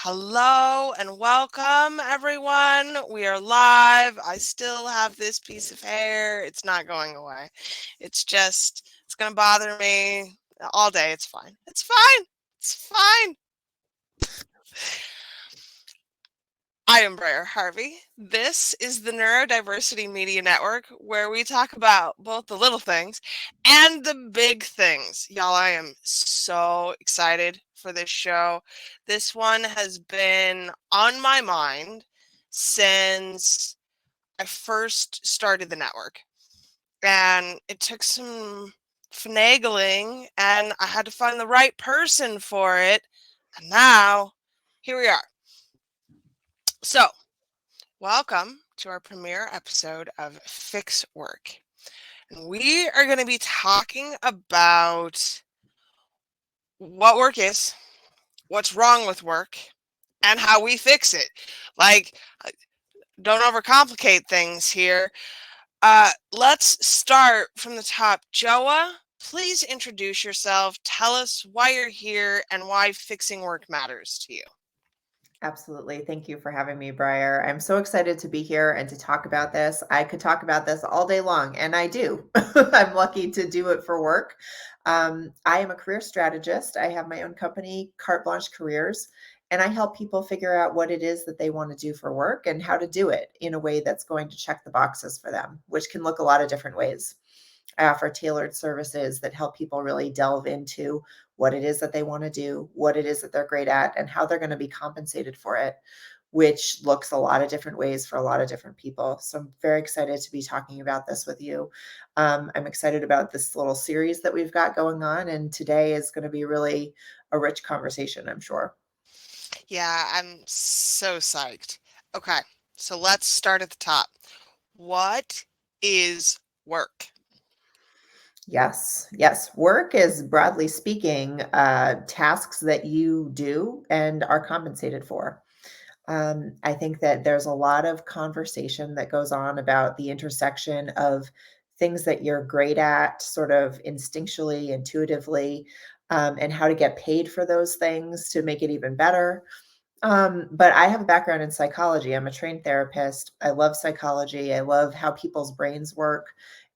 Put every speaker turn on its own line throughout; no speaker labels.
Hello and welcome, everyone. We are live. I still have this piece of hair. It's not going away. It's going to bother me all day. It's fine. It's fine. It's fine. I am Briar Harvey. This is the Neurodiversity Media Network, where we talk about both the little things and the big things. Y'all, I am so excited for this show. This one has been on my mind since I first started the network. And it took some finagling, and I had to find the right person for it. And now, here we are. So, welcome to our premiere episode of Fix Work. And we are going to be talking about what work is, what's wrong with work, and how we fix it. Like, don't overcomplicate things here. Let's start from the top. Joa, please introduce yourself. Tell us why you're here and why fixing work matters to you.
Absolutely. Thank you for having me, Briar. I'm so excited to be here and to talk about this. I could talk about this all day long, and I do. I'm lucky to do it for work. I am a career strategist. I have my own company, Carte Blanche Careers, and I help people figure out what it is that they want to do for work and how to do it in a way that's going to check the boxes for them, which can look a lot of different ways. I offer tailored services that help people really delve into what it is that they want to do, what it is that they're great at, and how they're going to be compensated for it, which looks a lot of different ways for a lot of different people. So I'm very excited to be talking about this with you. I'm excited about this little series that we've got going on, and today is going to be really a rich conversation, I'm sure.
Yeah, I'm so psyched. Okay, so let's start at the top. What is work?
Yes. Work is, broadly speaking, tasks that you do and are compensated for. I think that there's a lot of conversation that goes on about the intersection of things that you're great at, sort of instinctually, intuitively, and how to get paid for those things to make it even better. But I have a background in psychology. I'm a trained therapist. I love psychology. I love how people's brains work.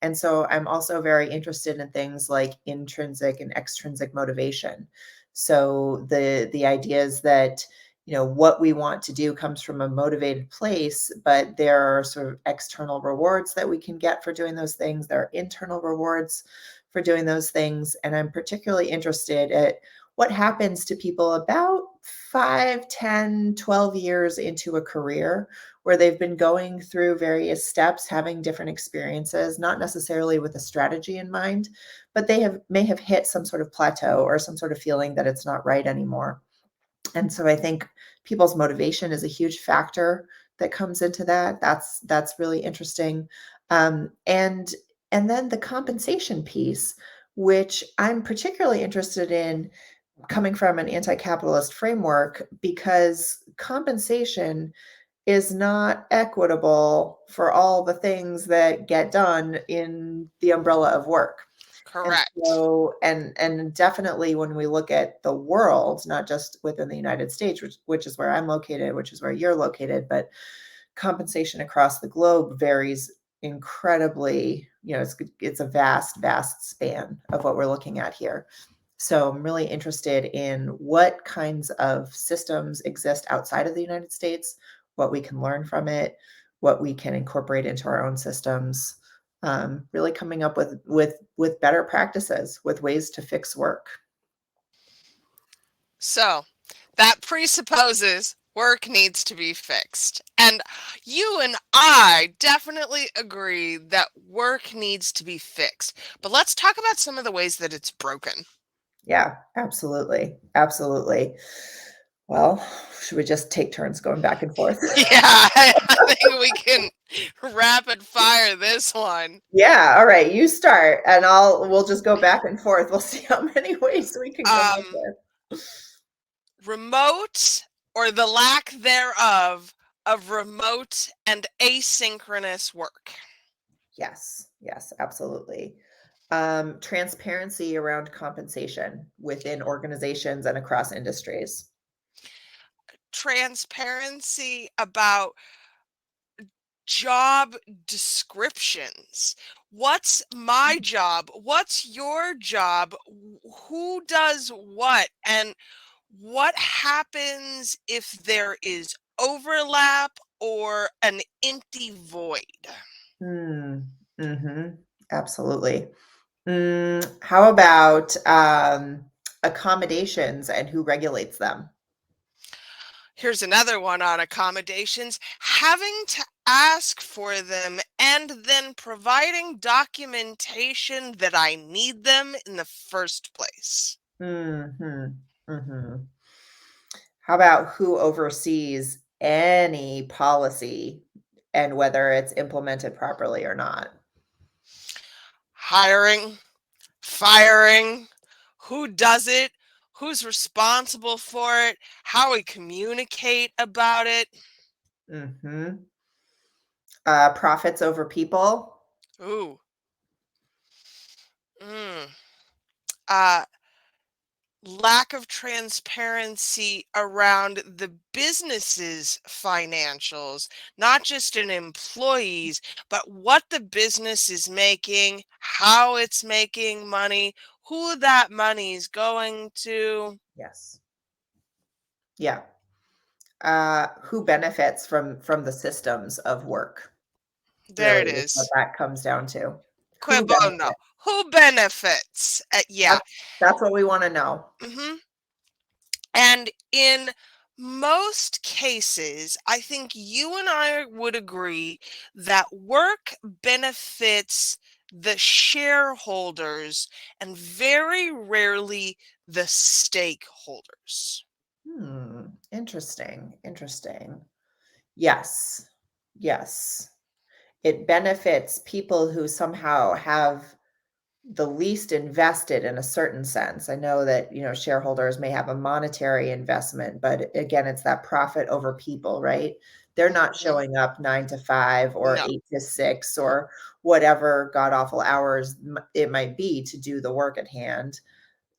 And so I'm also very interested in things like intrinsic and extrinsic motivation. So the idea is that what we want to do comes from a motivated place, but there are sort of external rewards that we can get for doing those things. There are internal rewards for doing those things. And I'm particularly interested at what happens to people about 5, 10, 12 years into a career where they've been going through various steps, having different experiences, not necessarily with a strategy in mind, but they may have hit some sort of plateau or some sort of feeling that it's not right anymore. And so I think people's motivation is a huge factor that comes into that. That's really interesting. And then the compensation piece, which I'm particularly interested in coming from an anti-capitalist framework, because compensation is not equitable for all the things that get done in the umbrella of work. And
Correct.
so, and definitely when we look at the world, not just within the United States, which is where I'm located, which is where you're located, but compensation across the globe varies incredibly. It's a vast span of what we're looking at here. So I'm really interested in what kinds of systems exist outside of the United States, what we can learn from it, what we can incorporate into our own systems. Really coming up with better practices, with ways to fix work.
So, that presupposes work needs to be fixed. And you and I definitely agree that work needs to be fixed. But let's talk about some of the ways that it's broken.
Yeah, absolutely. Well, should we just take turns going back and forth?
Yeah, I think we can rapid fire this one.
Yeah, all right, you start, and we'll just go back and forth. We'll see how many ways we can come up
Um,
with.
Remote or the lack thereof of remote and asynchronous work.
Yes, absolutely. Transparency around compensation within organizations and across industries.
transparency about job descriptions. What's my job? What's your job? Who does what? And what happens if there is overlap or an empty void?
Mm, mhm, absolutely. How about, accommodations and who regulates them?
Here's another one on accommodations: having to ask for them and then providing documentation that I need them in the first place.
Mhm, mhm. How about who oversees any policy and whether it's implemented properly or not?
Hiring, firing, who does it, who's responsible for it, how we communicate about it.
Mhm. Profits over people?
Ooh. Mm. Uh, Lack of transparency around the business's financials, not just an employee's, but what the business is making, how it's making money, who that money's going to.
Yes. Yeah. Who benefits from the systems of work,
There it
really is what
is.
that comes down to.
Quid
Who
bono.
benefits?
Who benefits? Yeah.
That's what we wanna know.
hmm And in most cases, I think you and I would agree that work benefits the shareholders and very rarely the stakeholders.
Interesting, interesting. Yes. Yes. It benefits people who somehow have the least invested in a certain sense. I know that, shareholders may have a monetary investment, but again, it's that profit over people, right? They're not
Mhm.
showing up 9 to 5 or
No.
8 to 6 or whatever god awful hours it might be to do the work at hand.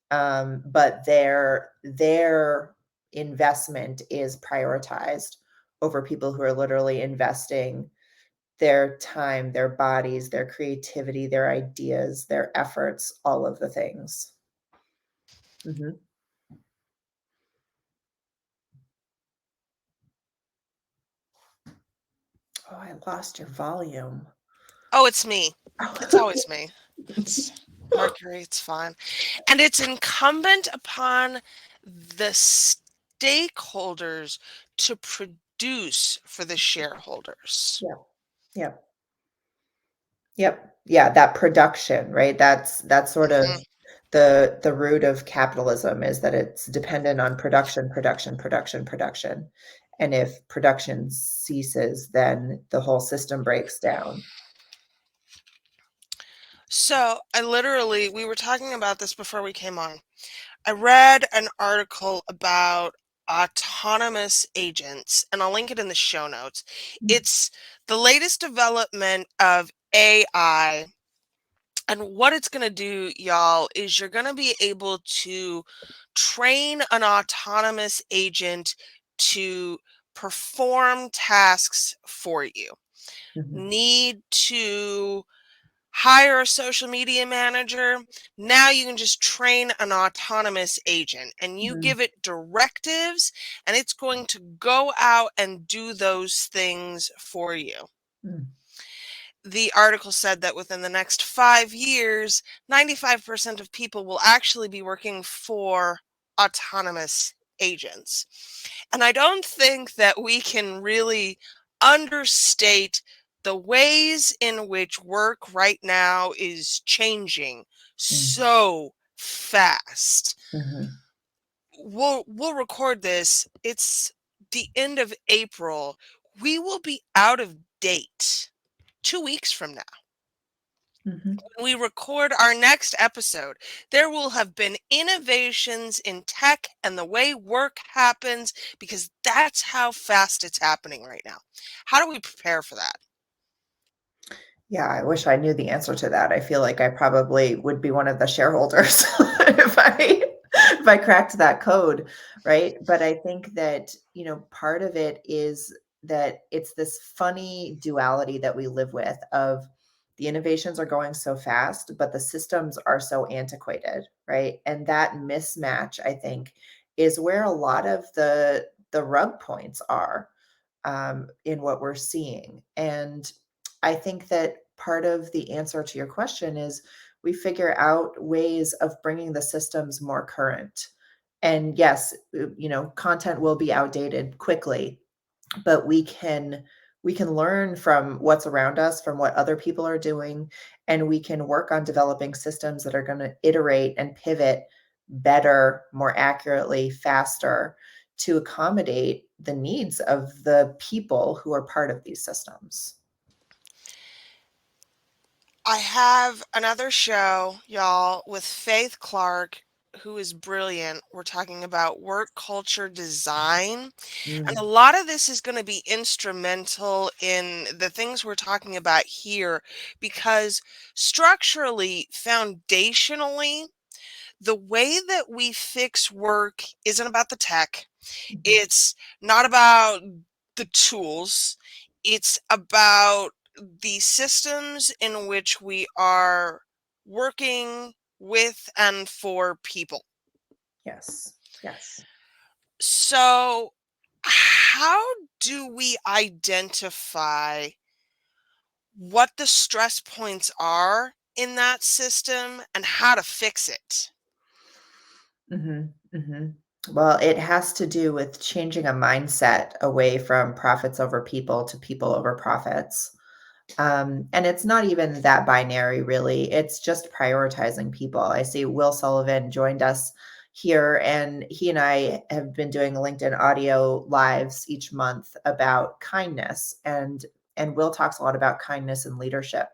But their investment is prioritized over people who are literally investing their time, their bodies, their creativity, their ideas, their efforts, all of the things. Mhm. Oh, I lost your volume.
Oh, it's me. It's always me. It's Mercury. It's fine. And it's incumbent upon the stakeholders to produce for the shareholders.
Yeah. Yep. Yep. Yeah, that production, right? That's sort of
Mhm.
the root of capitalism is that it's dependent on production, production, production, production. And if production ceases, then the whole system breaks down.
So we were talking about this before we came on. I read an article about autonomous agents, and I'll link it in the show notes.
Mm,
It's the latest development of AI. And what it's going to do, y'all, is you're going to be able to train an autonomous agent to perform tasks for you.
mhm,
Need to hire a social media manager? Now you can just train an autonomous agent and you
mhm,
give it directives, and it's going to go out and do those things for you.
mm,
The article said that within the next 5 years, 95% of people will actually be working for autonomous agents. And I don't think that we can really understate the ways in which work right now is changing
mm,
so fast.
mhm,
We'll record this. It's the end of April. We will be out of date 2 weeks from now.
mhm.
When we record our next episode, there will have been innovations in tech and the way work happens, because that's how fast it's happening right now. How do we prepare for that?
Yeah, I wish I knew the answer to that. I feel like I probably would be one of the shareholders if I if I cracked that code, right? But I think that, part of it is that it's this funny duality that we live with of the innovations are going so fast, but the systems are so antiquated, right? And that mismatch, I think, is where a lot of the rug points are, in what we're seeing. And I think that part of the answer to your question is we figure out ways of bringing the systems more current. And yes, content will be outdated quickly, but we can learn from what's around us, from what other people are doing, and we can work on developing systems that are going to iterate and pivot better, more accurately, faster, to accommodate the needs of the people who are part of these systems.
I have another show, y'all, with Faith Clark, who is brilliant. We're talking about work culture design. And a
Mm,
lot of this is going to be instrumental in the things we're talking about here because structurally, foundationally, the way that we fix work isn't about the tech.
mhm.
It's not about the tools. It's about the systems in which we are working with and for people.
Yes. Yes.
So, how do we identify what the stress points are in that system and how to fix it?
Mhm, mhm. Well, it has to do with changing a mindset away from profits over people over profits. And it's not even that binary, really. It's just prioritizing people. I see Will Sullivan joined us here, and he and I have been doing LinkedIn audio lives each month about kindness. And Will talks a lot about kindness and leadership.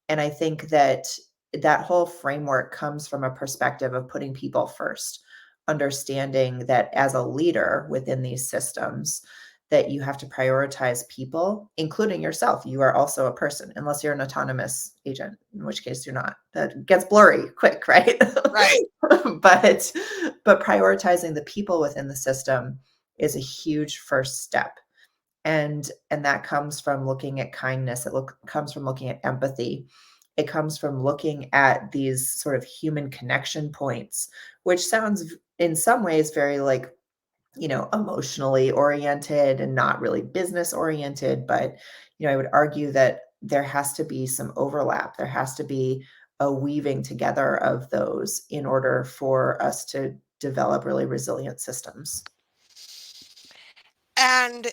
And I think that that whole framework comes from a perspective of putting people first, understanding that as a leader within these systems, that you have to prioritize people, including yourself. You are also a person, unless you're an autonomous agent, in which case you're not. That gets blurry quick, right?
Right.
but but prioritizing the people within the system is a huge first step, and that comes from looking at kindness. Comes from looking at empathy. It comes from looking at these sort of human connection points, which sounds in some ways very like, emotionally oriented and not really business oriented. But, I would argue that there has to be some overlap. There has to be a weaving together of those in order for us to develop really resilient systems.
And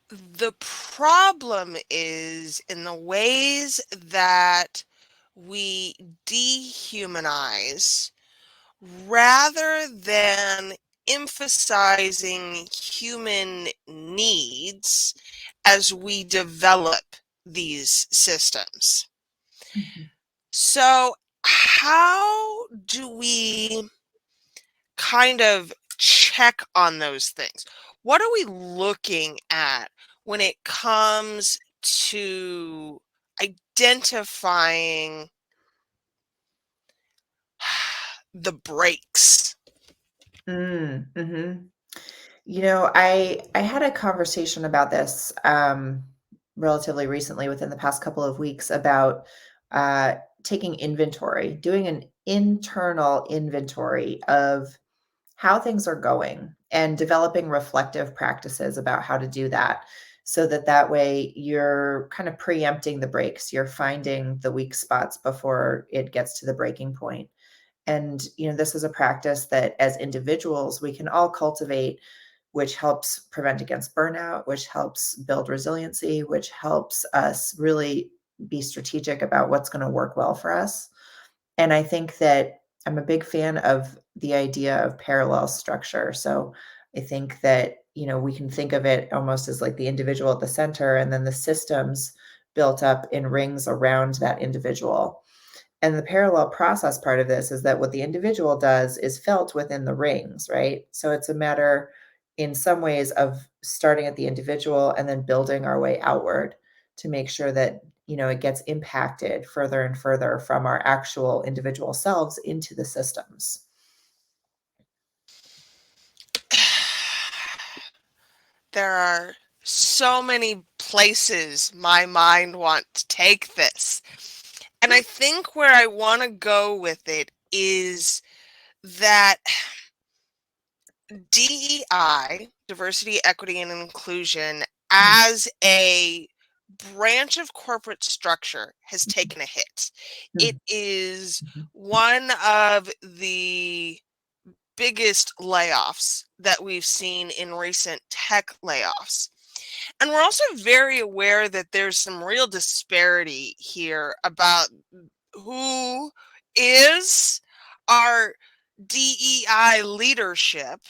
the problem is in the ways that we dehumanize rather than emphasizing human needs as we develop these systems.
Mhm.
So, how do we kind of check on those things? What are we looking at when it comes to identifying the breaks?
Mhm. I had a conversation about this, relatively recently within the past couple of weeks about, taking inventory, doing an internal inventory of how things are going and developing reflective practices about how to do that, so that that way you're kind of preempting the breaks. You're finding the weak spots before it gets to the breaking point. And, this is a practice that as individuals we can all cultivate, which helps prevent against burnout, which helps build resiliency, which helps us really be strategic about what's going to work well for us. And I think that I'm a big fan of the idea of parallel structure. So I think that, we can think of it almost as like the individual at the center and then the systems built up in rings around that individual. And the parallel process part of this is that what the individual does is felt within the rings, right? So it's a matter in some ways of starting at the individual and then building our way outward to make sure that, it gets impacted further and further from our actual individual selves into the systems.
There are so many places my mind wants to take this. And I think where I want to go with it is that DEI, diversity, equity, and inclusion,
Mm,
as a branch of corporate structure has
mhm,
taken a hit. It
mhm,
is
mhm.
one of the biggest layoffs that we've seen in recent tech layoffs. And we're also very aware that there's some real disparity here about who is our DEI leadership,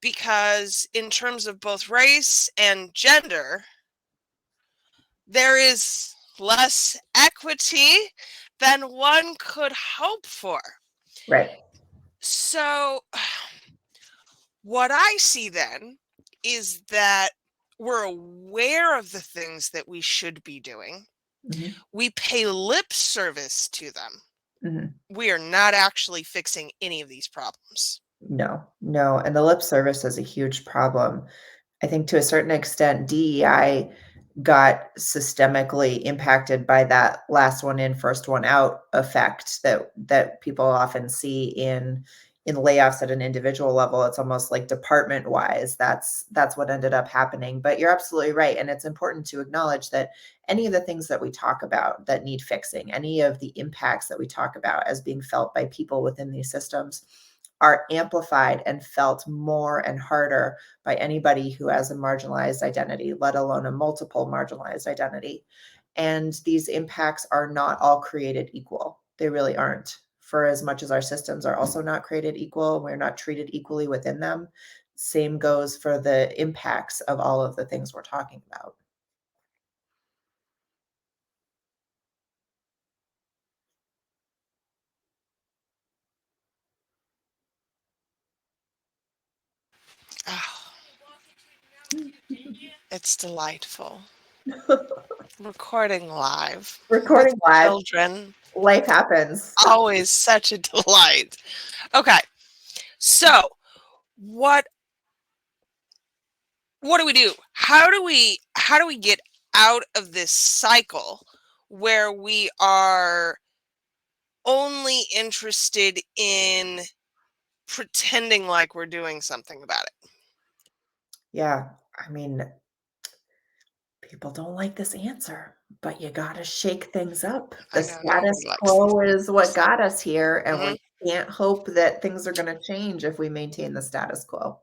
because in terms of both race and gender, there is less equity than one could hope for.
Right.
So, what I see then is that we're aware of the things that we should be doing.
Mhm,
We pay lip service to them.
mhm.
We are not actually fixing any of these problems.
No, no, and the lip service is a huge problem. I think to a certain extent, DEI got systemically impacted by that last one in, first one out effect that people often see in layoffs at an individual level. It's almost like department wise. That's what ended up happening. But you're absolutely right. And it's important to acknowledge that any of the things that we talk about that need fixing, any of the impacts that we talk about as being felt by people within these systems are amplified and felt more and harder by anybody who has a marginalized identity, let alone a multiple marginalized identity. And these impacts are not all created equal. They really aren't. For as much as our systems are also not created equal, we're not treated equally within them. Same goes for the impacts of all of the things we're talking about.
Oh, it's delightful. Recording live with
Recording live,
children,
life happens.
always such a delight. Okay, so what what do we do? How do we get out of this cycle where we are only interested in pretending like we're doing something about it?
Yeah, I mean, people don't like this answer, but you gotta shake things up. The
I know nobody
status
likes
quo
these
is what
answers.
got us here, and
Hmm.
we can't hope that things are gonna change if we maintain the status quo.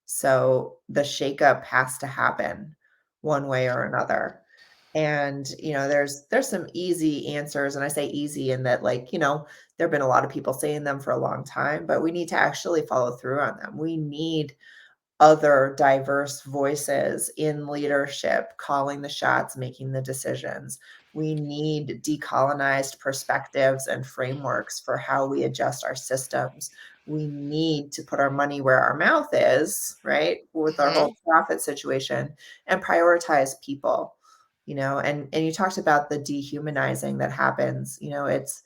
So, the shakeup has to happen one way or another. And, there's some easy answers, and I say easy in that, like, there've been a lot of people saying them for a long time, but we need to actually follow through on them. We need other diverse voices in leadership calling the shots, making the decisions. We need decolonized perspectives and frameworks for how we adjust our systems. We need to put our money where our mouth is, right? With our
Hmm.
whole profit situation and prioritize people, and you talked about the dehumanizing that happens, it's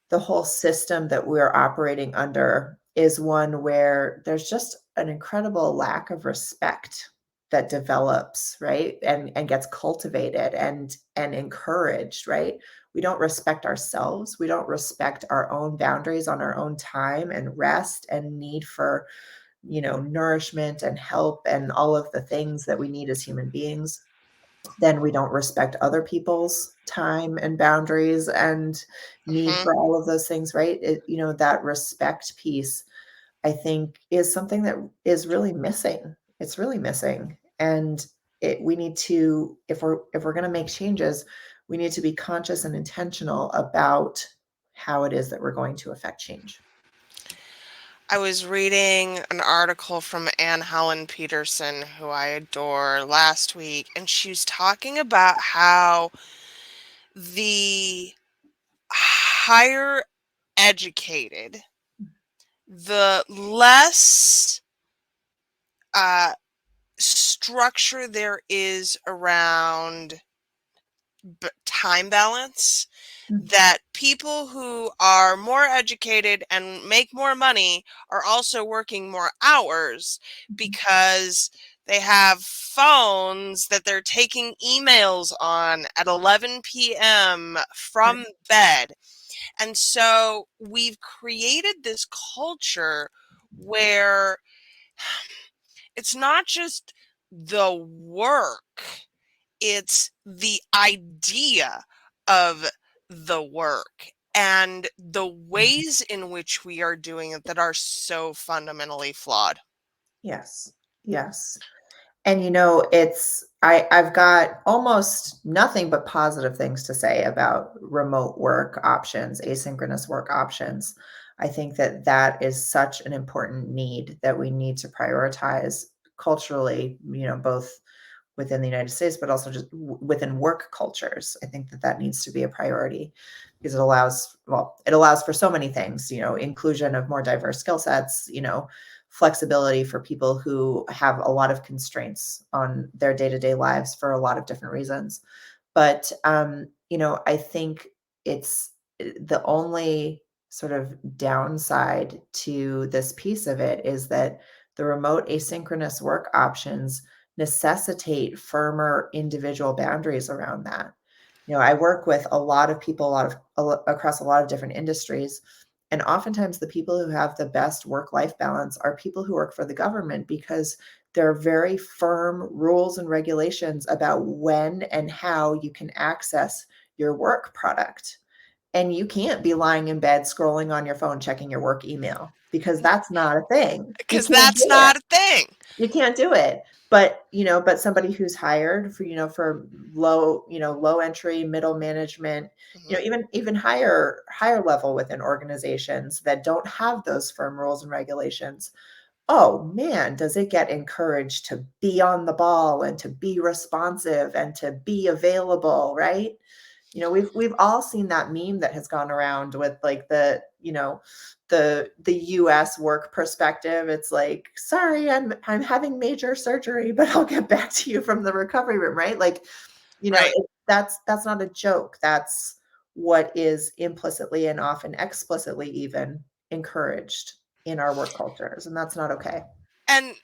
the whole system that we're operating under is one where there's just an incredible lack of respect that develops, right? And gets cultivated and encouraged, right? We don't respect ourselves. We don't respect our own boundaries on our own time and rest and need for, nourishment and help and all of the things that we need as human beings. Then we don't respect other people's time and boundaries and need
Hmm.
for all of those things, right? That respect piece, I think, is something that is really missing. It's really missing. And we need to, if we're going to make changes, we need to be conscious and intentional about how it is that we're going to affect change.
I was reading an article from Anne Helen Peterson, who I adore, last week, and she was talking about how the higher educated, the less uh, structure there is around time balance,
Mm,
that people who are more educated and make more money are also working more hours
mhm,
because They have phones that they're taking emails on at 11 p.m.
Right.
from bed. And so we've created this culture where it's not just the work, it's the idea of the work and the
Mhm.
ways in which we are doing it that are so fundamentally flawed.
Yes. Yes. And I've got almost nothing but positive things to say about remote work options, asynchronous work options. I think that that is such an important need that we need to prioritize culturally, both within the United States, but also just within work cultures. I think that that needs to be a priority because it allows for so many things, inclusion of more diverse skill sets, flexibility for people who have a lot of constraints on their day-to-day lives for a lot of different reasons. But I think it's the only sort of downside to this piece of it is that the remote asynchronous work options necessitate firmer individual boundaries around that. I work with a lot of people, across a lot of different industries, and oftentimes the people who have the best work-life balance are people who work for the government because there are very firm rules and regulations about when and how you can access your work product. And you can't be lying in bed scrolling on your phone checking your work email because that's not a thing. You
Because
can't
that's
do it.
not a thing.
You can't do it. But somebody who's hired for low entry, middle management,
Mhm.
even higher level within organizations that don't have those firm rules and regulations. Oh man, does it get encouraged to be on the ball and to be responsive and to be available, right? We've all seen that meme that has gone around with like the US work perspective. It's like, sorry, I'm having major surgery, but I'll get back to you from the recovery room, right? Like,
Right.
that's not a joke. That's what is implicitly and often explicitly even encouraged in our work cultures, and that's not okay.
And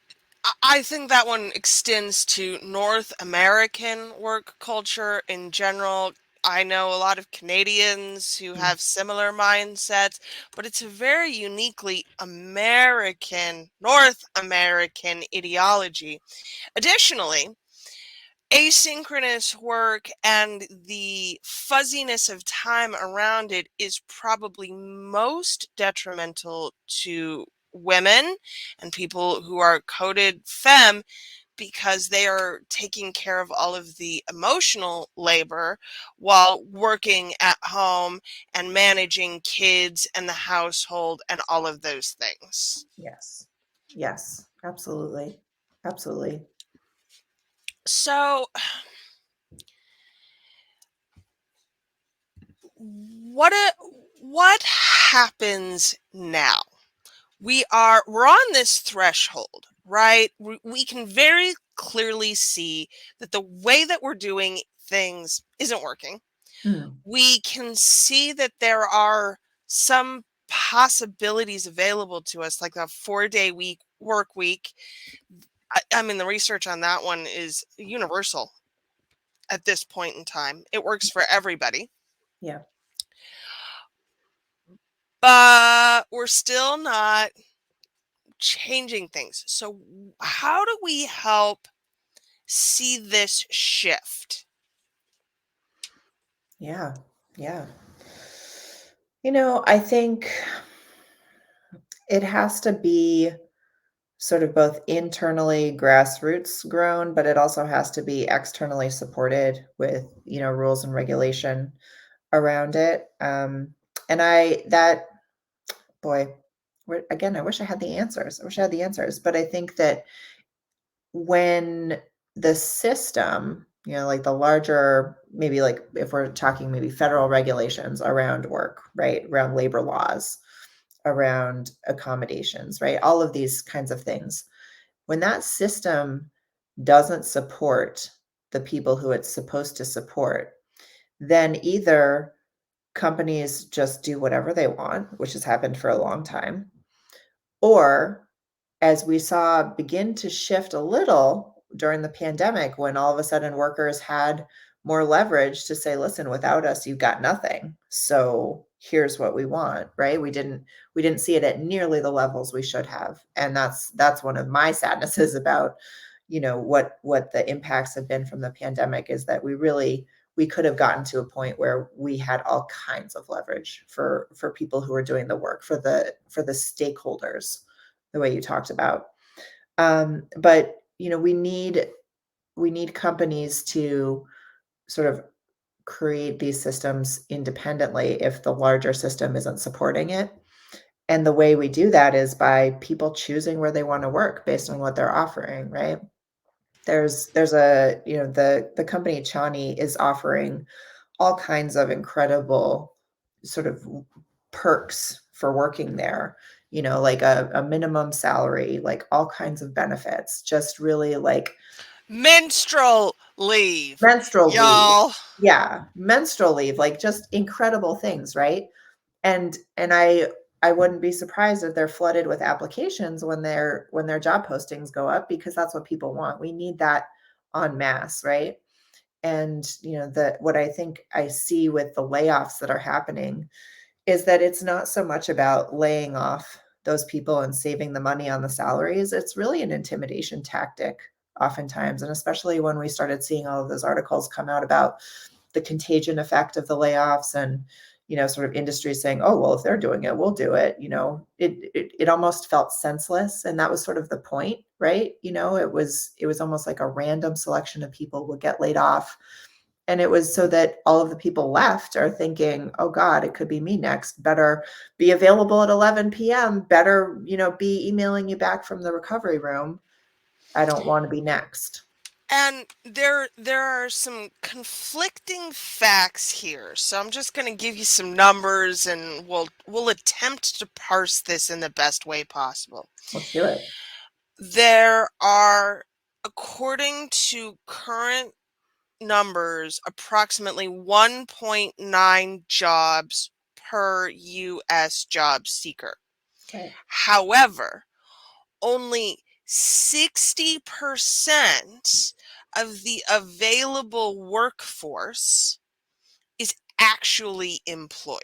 I think that one extends to North American work culture in general. I know a lot of Canadians who
Mm,
have similar mindsets, but it's a very uniquely American, North American ideology. Additionally, asynchronous work and the fuzziness of time around it is probably most detrimental to women and people who are coded femme because they are taking care of all of the emotional labor while working at home and managing kids and the household and all of those things.
yes. Yes, absolutely. Absolutely.
So, what a, what happens now? We're on this threshold, right? We can very clearly see that the way that we're doing things isn't working.
Mm,
We can see that there are some possibilities available to us, like a 4-day work week. I mean, the research on that one is universal at this point in time. It works for everybody,
yeah.
but we're still not changing things. So, how do we help see this shift?
Yeah. Yeah. I think it has to be sort of both internally grassroots grown, but it also has to be externally supported with, rules and regulation around it. And I, that, boy, again, I wish I had the answers. I wish I had the answers, but I think that when the system, like the larger, maybe like if we're talking maybe federal regulations around work, right, around labor laws, around accommodations, right, all of these kinds of things, when that system doesn't support the people who it's supposed to support, then either companies just do whatever they want, which has happened for a long time, or as we saw begin to shift a little during the pandemic, when all of a sudden workers had more leverage to say, listen, without us, you've got nothing. So here's what we want, right? We didn't see it at nearly the levels we should have. And that's one of my sadnesses about, what the impacts have been from the pandemic, is that we could have gotten to a point where we had all kinds of leverage for people who are doing the work, for the stakeholders, the way you talked about. But we need companies to sort of create these systems independently if the larger system isn't supporting it. And the way we do that is by people choosing where they want to work based on what they're offering, right? There's a, the company Chani is offering all kinds of incredible sort of perks for working there, like a minimum salary, like all kinds of benefits, just really like
Menstrual leave,
menstrual leave.
y'all.
Yeah, menstrual leave, like just incredible things, right? And I wouldn't be surprised if they're flooded with applications when their job postings go up, because that's what people want. We need that en masse, right? And what I think I see with the layoffs that are happening is that it's not so much about laying off those people and saving the money on the salaries. It's really an intimidation tactic oftentimes. And especially when we started seeing all of those articles come out about the contagion effect of the layoffs, and sort of industry saying, oh, well, if they're doing it, we'll do it. It almost felt senseless. And that was sort of the point, right? It was almost like a random selection of people would get laid off, and it was so that all of the people left are thinking, oh God, it could be me next. Better be available at 11 p.m. Better, be emailing you back from the recovery room. I don't want to be next.
And there are some conflicting facts here. So I'm just going to give you some numbers and we'll attempt to parse this in the best way possible.
Let's do it.
There are, according to current numbers, approximately 1.9 jobs per US job seeker.
Right.
However, only 60% of the available workforce is actually employed.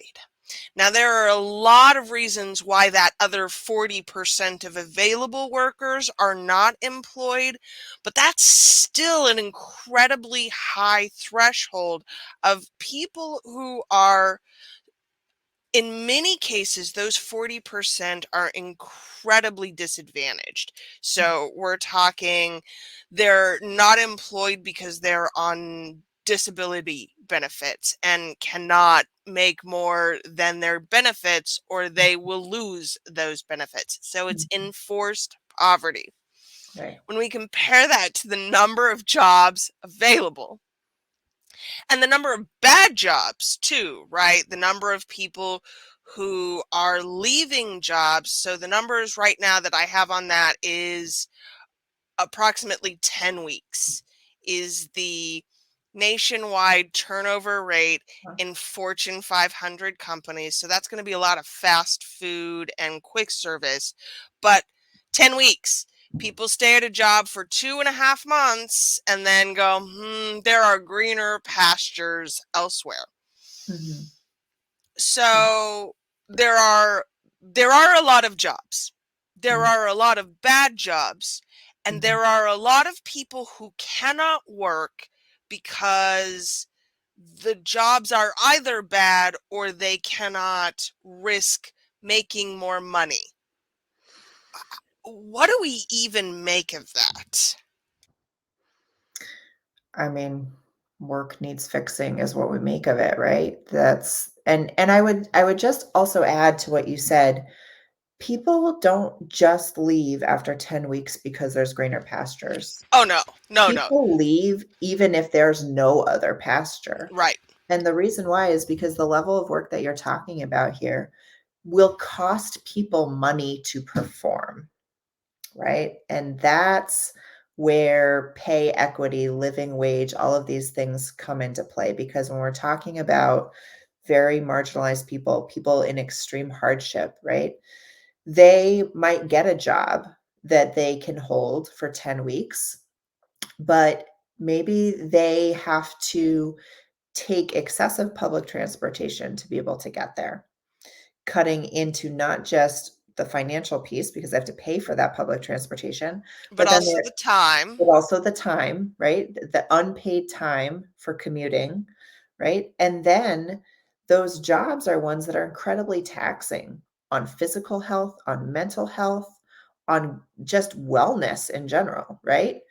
Now, there are a lot of reasons why that other 40% of available workers are not employed, but that's still an incredibly high threshold of people who are, in many cases, those 40% are incredibly disadvantaged. So we're talking they're not employed because they're on disability benefits and cannot make more than their benefits, or they will lose those benefits. So it's
Mhm.
enforced poverty.
Right.
When we compare that to the number of jobs available, and the number of bad jobs too, right? The number of people who are leaving jobs. So the numbers right now that I have on that is approximately 10 weeks is the nationwide turnover rate
Huh.
in Fortune 500 companies. So that's going to be a lot of fast food and quick service. But 10 weeks. People stay at a job for 2.5 months and then go, there are greener pastures elsewhere.
Mhm.
So there are a lot of jobs. There
Mhm.
are a lot of bad jobs, and
Mhm.
there are a lot of people who cannot work because the jobs are either bad or they cannot risk making more money. What do we even make of that?
I mean, work needs fixing is what we make of it, right? And I would just also add to what you said. People don't just leave after 10 weeks because there's greener pastures.
Oh, no, no, no.
People leave even if there's no other pasture.
Right.
And the reason why is because the level of work that you're talking about here will cost people money to perform, right? And that's where pay equity, living wage, all of these things come into play. Because when we're talking about very marginalized people, people in extreme hardship, right? They might get a job that they can hold for 10 weeks, but maybe they have to take excessive public transportation to be able to get there, cutting into not just the financial piece because they have to pay for that public transportation,
But
but then
also the time.
but also the time, right? The unpaid time for commuting, right? And then those jobs are ones that are incredibly taxing on physical health, on mental health, on just wellness in general, right?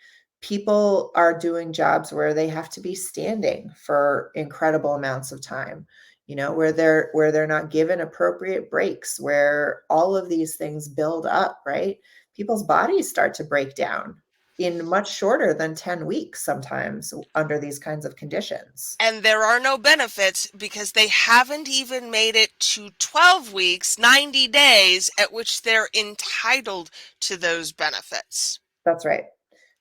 People are doing jobs where they have to be standing for incredible amounts of time, where they're not given appropriate breaks, where all of these things build up, right? People's bodies start to break down in much shorter than 10 weeks sometimes under these kinds of conditions.
And there are no benefits because they haven't even made it to 12 weeks, 90 days at which they're entitled to those benefits.
That's right.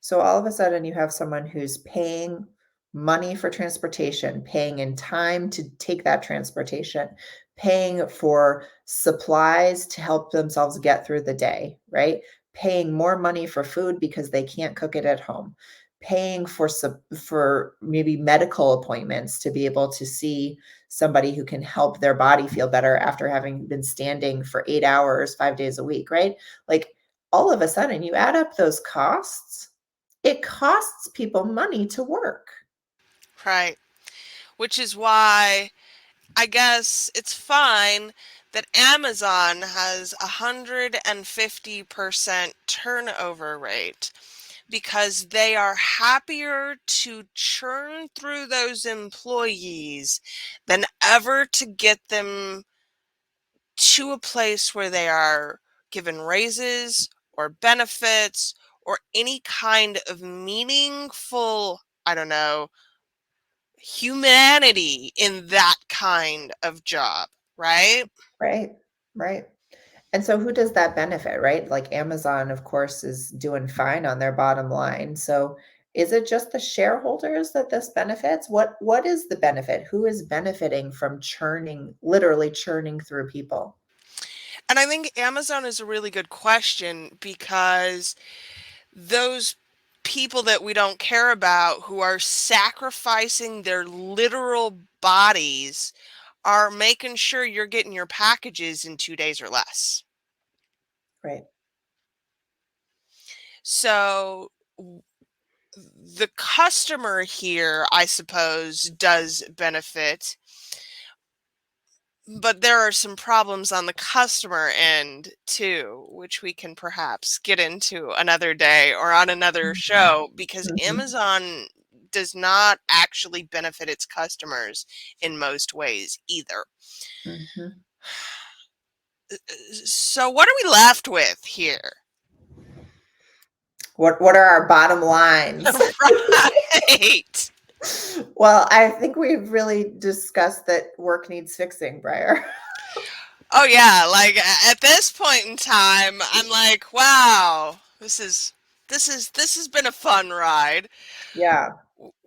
So all of a sudden you have someone who's paying money for transportation, paying in time to take that transportation, paying for supplies to help themselves get through the day, right? Paying more money for food because they can't cook it at home, paying for maybe medical appointments to be able to see somebody who can help their body feel better after having been standing for 8 hours 5 days a week, right? Like all of a sudden you add up those costs, it costs people money to work.
Right. Which is why I guess it's fine that Amazon has 150% turnover rate because they are happier to churn through those employees than ever to get them to a place where they are given raises or benefits or any kind of meaningful, I don't know, humanity in that kind of job, right?
Right, right. And so who does that benefit, right? Like Amazon, of course, is doing fine on their bottom line. So is it just the shareholders that this benefits? What is the benefit? Who is benefiting from churning, literally churning through people?
And I think Amazon is a really good question because those people that we don't care about who are sacrificing their literal bodies are making sure you're getting your packages in 2 days or less.
Right.
So the customer here, I suppose, does benefit, but there are some problems on the customer end too, which we can perhaps get into another day or on another
Mhm.
show because
Mhm.
Amazon does not actually benefit its customers in most ways either.
Mhm.
So, what are we left with here?
What are our bottom lines?
Right.
Well, I think we've really discussed that work needs fixing, Briar.
Oh, yeah. Like at this point in time, I'm like, wow, this has been a fun ride.
Yeah.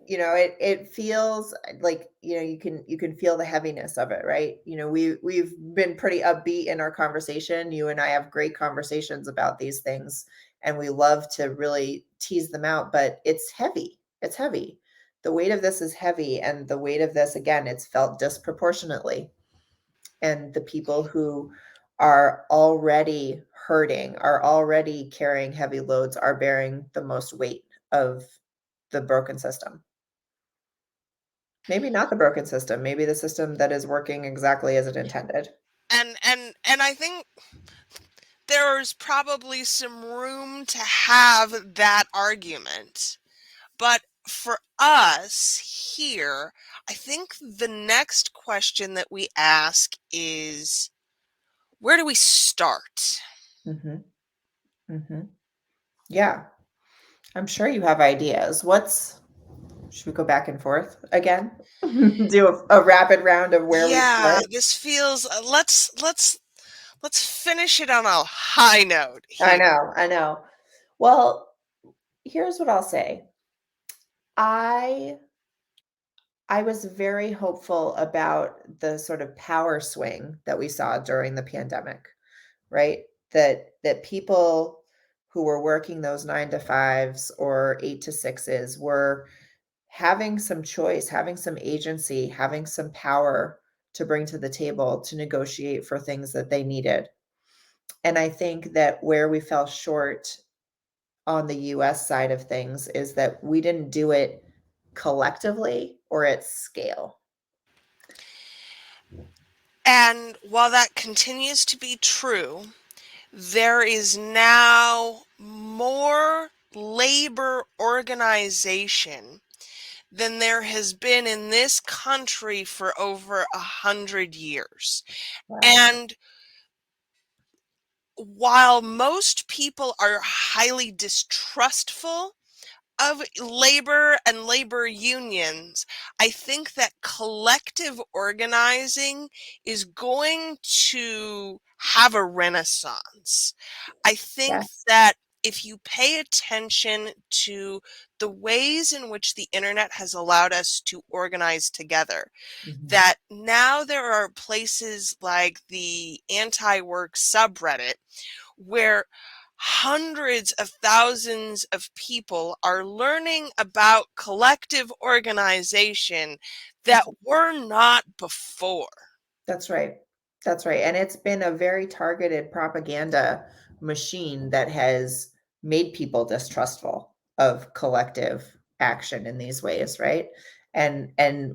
It feels like, you can feel the heaviness of it, right? We've been pretty upbeat in our conversation. You and I have great conversations about these things, and we love to really tease them out, but it's heavy. It's heavy. The weight of this is heavy, and the weight of this, again, it's felt disproportionately. And the people who are already hurting, are already carrying heavy loads, are bearing the most weight of the broken system. Maybe not the broken system, maybe the system that is working exactly as it intended.
And I think there's probably some room to have that argument. But for us here, I think the next question that we ask is where do we start?
Mhm, mhm. Yeah, I'm sure you have ideas. What's Should we go back and forth again? Do a rapid round of where we
Yeah,
start?
this feels let's finish it on a high note
I
here.
know, I know. Well, here's what I'll say. I I was very hopeful about the sort of power swing that we saw during the pandemic, right? That people who were working those 9 to 5s or 8 to 6s were having some choice, having some agency, having some power to bring to the table to negotiate for things that they needed. And I think that where we fell short on the US side of things is that we didn't do it collectively or at scale.
And while that continues to be true, there is now more labor organization than there has been in this country for over 100 years.
Wow.
And while most people are highly distrustful of labor and labor unions, I think that collective organizing is going to have a renaissance. I think
Yes.
that if you pay attention to the ways in which the internet has allowed us to organize together,
Mhm.
that now there are places like the anti-work subreddit where hundreds of thousands of people are learning about collective organization that
That's
were not before.
That's right. That's right. And it's been a very targeted propaganda machine that has made people distrustful of collective action in these ways, right? And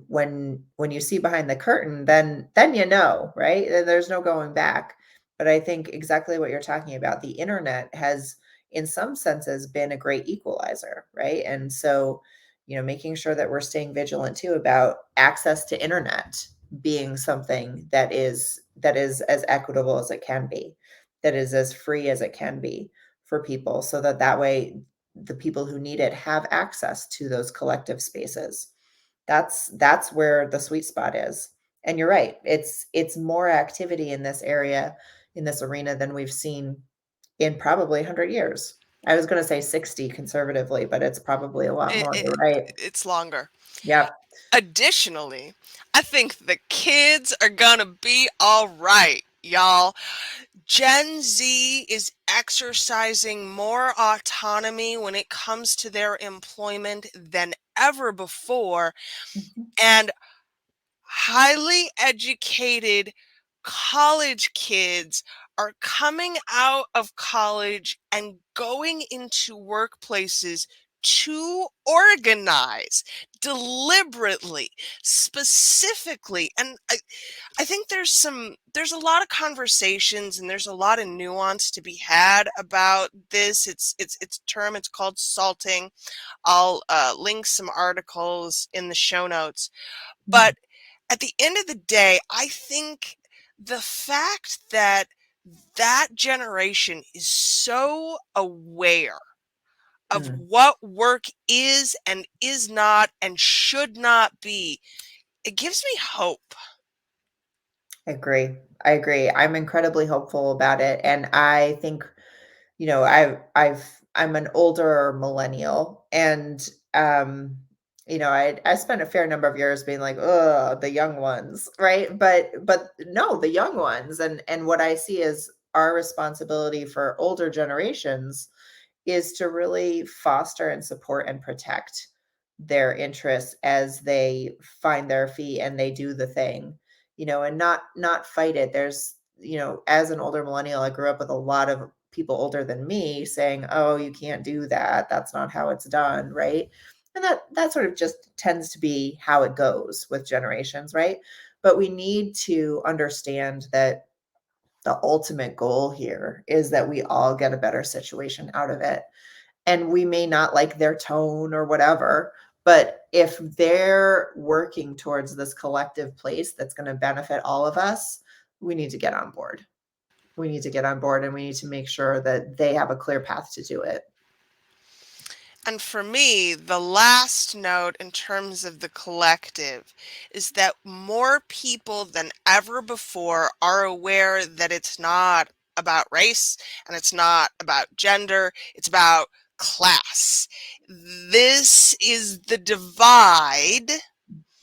when you see behind the curtain, then you know, right? There's no going back. But I think exactly what you're talking about, the internet has in some senses been a great equalizer, right? And so, making sure that we're staying vigilant too about access to internet being something that is as equitable as it can be, that is as free as it can be for people, so that way the people who need it have access to those collective spaces. That's where the sweet spot is. And you're right, it's more activity in this area, in this arena, than we've seen in probably 100 years. I was going to say 60 conservatively, but it's probably a lot
It,
more. You're
it,
right.
it's longer.
Yep.
Additionally, I think the kids are gonna be all right, y'all. Gen Z is exercising more autonomy when it comes to their employment than ever before.
Mhm.
And highly educated college kids are coming out of college and going into workplaces to organize deliberately, specifically. And I think there's a lot of conversations and there's a lot of nuance to be had about this. It's a term, it's called salting. I'll link some articles in the show notes.
Mhm.
But at the end of the day, I think the fact that that generation is so aware of
Mm.
what work is and is not and should not be, it gives me hope.
I agree. I agree. I'm incredibly hopeful about it, and I think, I'm an older millennial, and I spent a fair number of years being like, "Oh, the young ones," right? But no, the young ones, and what I see is our responsibility for older generations is to really foster and support and protect their interests as they find their feet and they do the thing, and not fight it. There's, as an older millennial, I grew up with a lot of people older than me saying, "Oh, you can't do that. That's not how it's done," right? And that sort of just tends to be how it goes with generations, right? But we need to understand that the ultimate goal here is that we all get a better situation out of it. And we may not like their tone or whatever, but if they're working towards this collective place that's going to benefit all of us, we need to get on board. We need to get on board, and we need to make sure that they have a clear path to do it.
And for me, the last note in terms of the collective is that more people than ever before are aware that it's not about race and it's not about gender, it's about class. This is the divide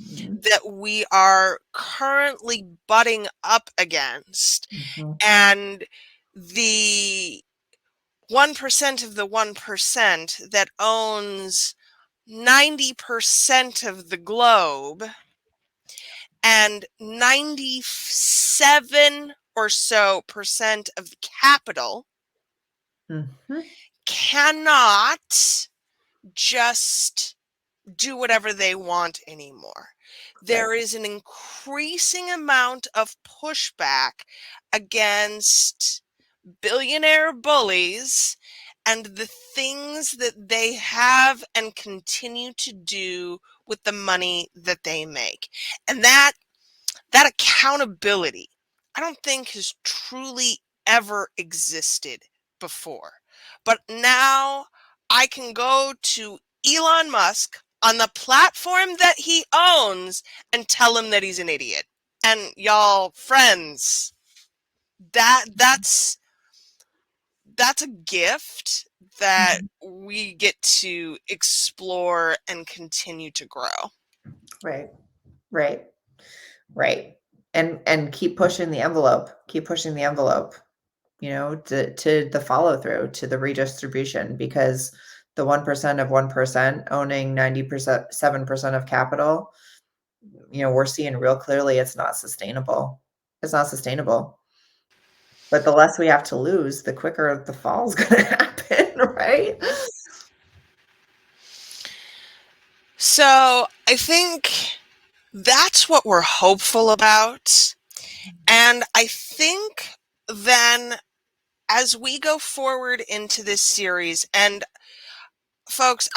Mhm,
that we are currently butting up against.
mhm,
And the 1% of the 1% that owns 90% of the globe, and 97 or so percent of the capital
Mhm.
cannot just do whatever they want anymore.
Right.
There is an increasing amount of pushback against billionaire bullies and the things that they have and continue to do with the money that they make. And that accountability, I don't think has truly ever existed before. But now I can go to Elon Musk on the platform that he owns and tell him that he's an idiot. And y'all, friends, that's that's a gift that
Mhm.
we get to explore and continue to grow.
Right. Right. Right. And keep pushing the envelope. Keep pushing the envelope, to the follow through, to the redistribution, because the 1% of 1% owning 90%, 7% of capital, we're seeing real clearly it's not sustainable. It's not sustainable. But the less we have to lose, the quicker the fall is going to happen, right?
So I think that's what we're hopeful about. And I think then as we go forward into this series, and folks,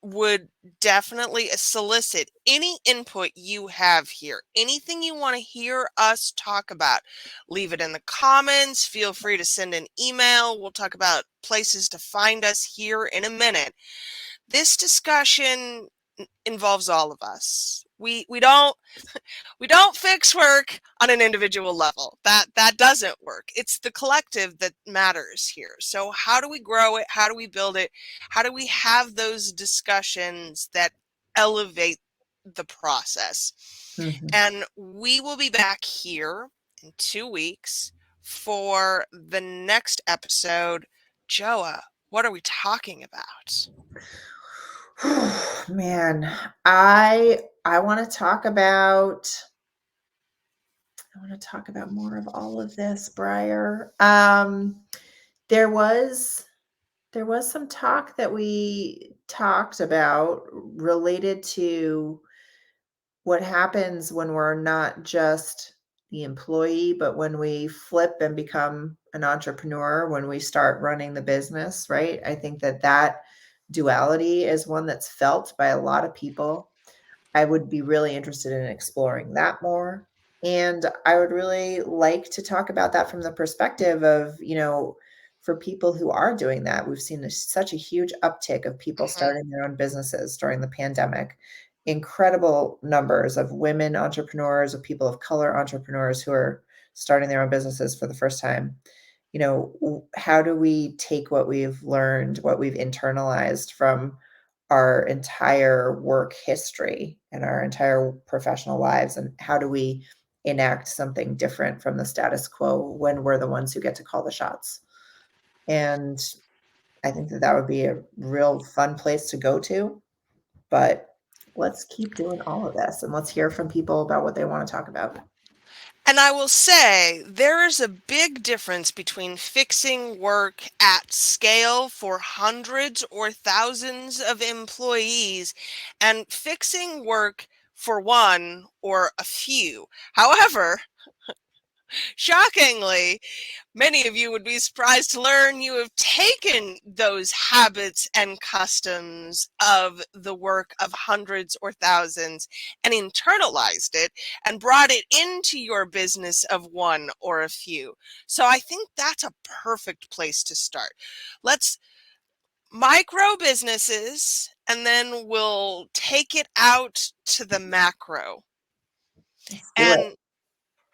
would definitely solicit any input you have here. Anything you want to hear us talk about, leave it in the comments. Feel free to send an email. We'll talk about places to find us here in a minute. This discussion involves all of us. We don't fix work on an individual level. That doesn't work. It's the collective that matters here. So how do we grow it? How do we build it? How do we have those discussions that elevate the process?
Mhm.
And we will be back here in 2 weeks for the next episode. Joa, what are we talking about?
Man, I want to talk about more of all of this, Briar. There was some talk that we talked about related to what happens when we're not just the employee, but when we flip and become an entrepreneur, when we start running the business, right? I think that duality is one that's felt by a lot of people. I would be really interested in exploring that more. And I would really like to talk about that from the perspective of, for people who are doing that. We've seen such a huge uptick of people
Mhm.
starting their own businesses during the pandemic. Incredible numbers of women entrepreneurs, of people of color entrepreneurs who are starting their own businesses for the first time. How do we take what we've learned, what we've internalized from our entire work history and our entire professional lives, and how do we enact something different from the status quo when we're the ones who get to call the shots? And I think that would be a real fun place to go to, but let's keep doing all of this and let's hear from people about what they want to talk about.
And I will say there is a big difference between fixing work at scale for hundreds or thousands of employees and fixing work for one or a few. However, shockingly, many of you would be surprised to learn you have taken those habits and customs of the work of hundreds or thousands and internalized it and brought it into your business of one or a few. So I think that's a perfect place to start. Let's micro businesses and then we'll take it out to the macro.
Let's do it.
And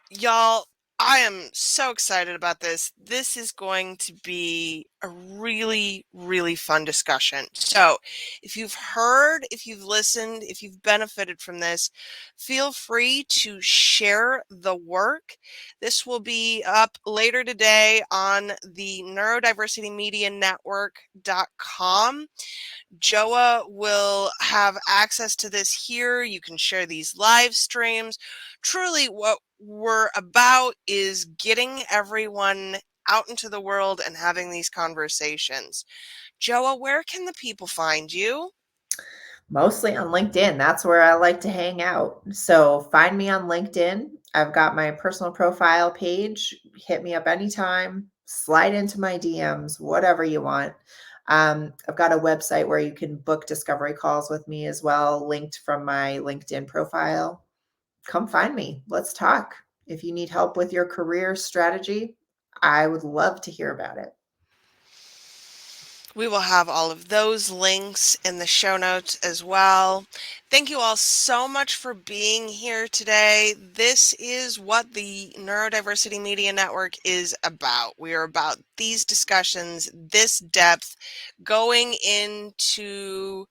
y'all, I am so excited about this. This is going to be a really, really fun discussion. So if you've heard, if you've listened, if you've benefited from this, feel free to share the work. This will be up later today on the neurodiversitymedianetwork.com. Joa will have access to this here. You can share these live streams. Truly, what we're about is getting everyone out into the world and having these conversations. Joa, where can the people find you?
Mostly on LinkedIn. That's where I like to hang out. So find me on LinkedIn. I've got my personal profile page. Hit me up anytime. Slide into my DMs, whatever you want. I've got a website where you can book discovery calls with me as well, linked from my LinkedIn profile. Come find me. Let's talk. If you need help with your career strategy, I would love to hear about it.
We will have all of those links in the show notes as well. Thank you all so much for being here today. This is what the Neurodiversity Media Network is about. We are about these discussions, this depth, going into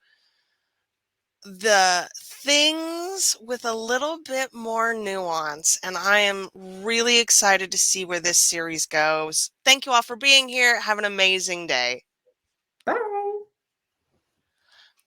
the things with a little bit more nuance, and I am really excited to see where this series goes. Thank you all for being here. Have an amazing day.